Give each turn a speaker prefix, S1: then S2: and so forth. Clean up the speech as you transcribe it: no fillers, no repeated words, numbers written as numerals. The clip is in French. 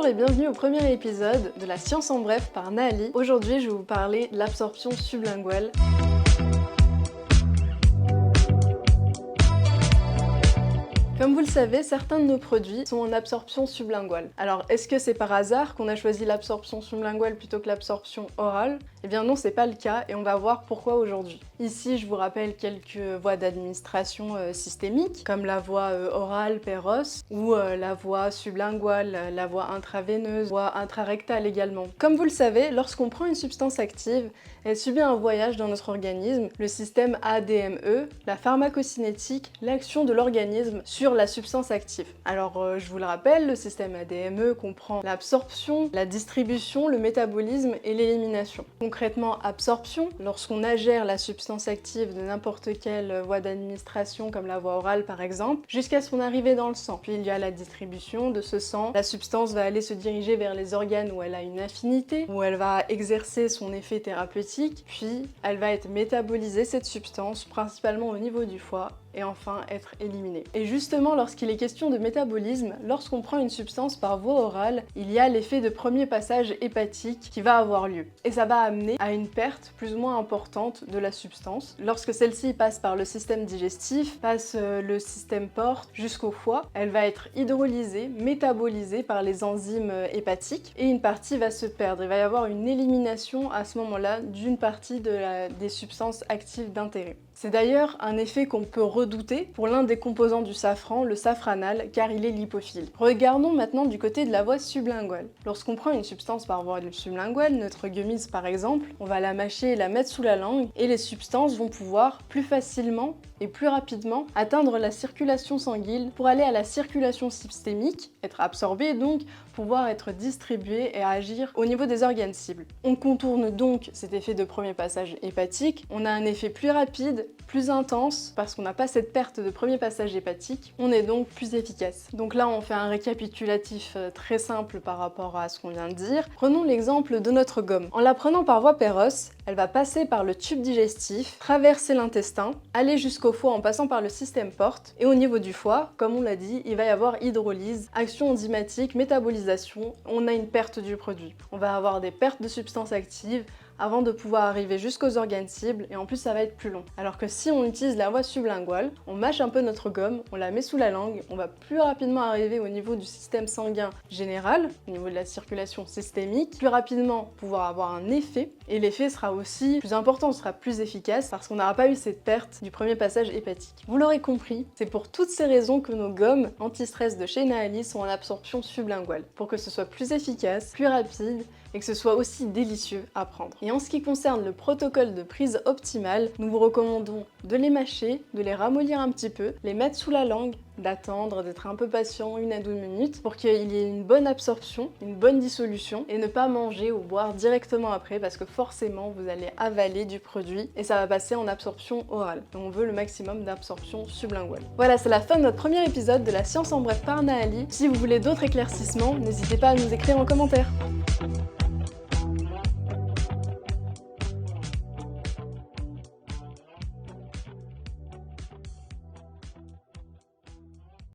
S1: et bienvenue au premier épisode de la science en bref par Naali. Aujourd'hui, je vais vous parler de l'absorption sublinguale. Comme vous le savez, certains de nos produits sont en absorption sublinguale. Alors, est-ce que c'est par hasard qu'on a choisi l'absorption sublinguale plutôt que l'absorption orale? Eh bien non, c'est pas le cas et on va voir pourquoi aujourd'hui. Ici, je vous rappelle quelques voies d'administration systémiques, comme la voie orale, péros, ou la voie sublinguale, la voie intraveineuse, voie intrarectale également. Comme vous le savez, lorsqu'on prend une substance active, elle subit un voyage dans notre organisme, le système ADME, la pharmacocinétique, l'action de l'organisme sur la substance active. Alors, je vous le rappelle, le système ADME comprend l'absorption, la distribution, le métabolisme et l'élimination. Concrètement, absorption, lorsqu'on agère la substance active de n'importe quelle voie d'administration, comme la voie orale par exemple, jusqu'à son arrivée dans le sang. Puis il y a la distribution de ce sang. La substance va aller se diriger vers les organes où elle a une affinité, où elle va exercer son effet thérapeutique, puis elle va être métabolisée, cette substance, principalement au niveau du foie, et enfin être éliminée. Et justement, lorsqu'il est question de métabolisme, lorsqu'on prend une substance par voie orale, il y a l'effet de premier passage hépatique qui va avoir lieu. Et ça va amener à une perte plus ou moins importante de la substance. Lorsque celle-ci passe par le système digestif, passe le système porte jusqu'au foie, elle va être hydrolysée, métabolisée par les enzymes hépatiques et une partie va se perdre. Il va y avoir une élimination à ce moment-là d'une partie des substances actives d'intérêt. C'est d'ailleurs un effet qu'on peut redouter pour l'un des composants du safran, le safranal, car il est lipophile. Regardons maintenant du côté de la voie sublinguale. Lorsqu'on prend une substance par voie sublinguale, notre gummies par exemple, on va la mâcher et la mettre sous la langue, et les substances vont pouvoir plus facilement et plus rapidement atteindre la circulation sanguine pour aller à la circulation systémique, être absorbées donc, pouvoir être distribuées et agir au niveau des organes cibles. On contourne donc cet effet de premier passage hépatique, on a un effet plus rapide, plus intense, parce qu'on n'a pas cette perte de premier passage hépatique, on est donc plus efficace. Donc là, on fait un récapitulatif très simple par rapport à ce qu'on vient de dire. Prenons l'exemple de notre gomme. En la prenant par voie péros, elle va passer par le tube digestif, traverser l'intestin, aller jusqu'au foie en passant par le système porte, et au niveau du foie, comme on l'a dit, il va y avoir hydrolyse, action enzymatique, métabolisation, on a une perte du produit. On va avoir des pertes de substances actives, avant de pouvoir arriver jusqu'aux organes cibles, et en plus ça va être plus long. Alors que si on utilise la voie sublinguale, on mâche un peu notre gomme, on la met sous la langue, on va plus rapidement arriver au niveau du système sanguin général, au niveau de la circulation systémique, plus rapidement pouvoir avoir un effet, et l'effet sera aussi plus important, sera plus efficace, parce qu'on n'aura pas eu cette perte du premier passage hépatique. Vous l'aurez compris, c'est pour toutes ces raisons que nos gommes anti-stress de chez Naali sont en absorption sublinguale, pour que ce soit plus efficace, plus rapide, et que ce soit aussi délicieux à prendre. Et en ce qui concerne le protocole de prise optimale, nous vous recommandons de les mâcher, de les ramollir un petit peu, les mettre sous la langue, d'attendre, d'être un peu patient 1 à 2 minutes pour qu'il y ait une bonne absorption, une bonne dissolution et ne pas manger ou boire directement après parce que forcément vous allez avaler du produit et ça va passer en absorption orale. Donc on veut le maximum d'absorption sublinguale. Voilà, c'est la fin de notre premier épisode de la science en bref par Naali. Si vous voulez d'autres éclaircissements, n'hésitez pas à nous écrire en commentaire.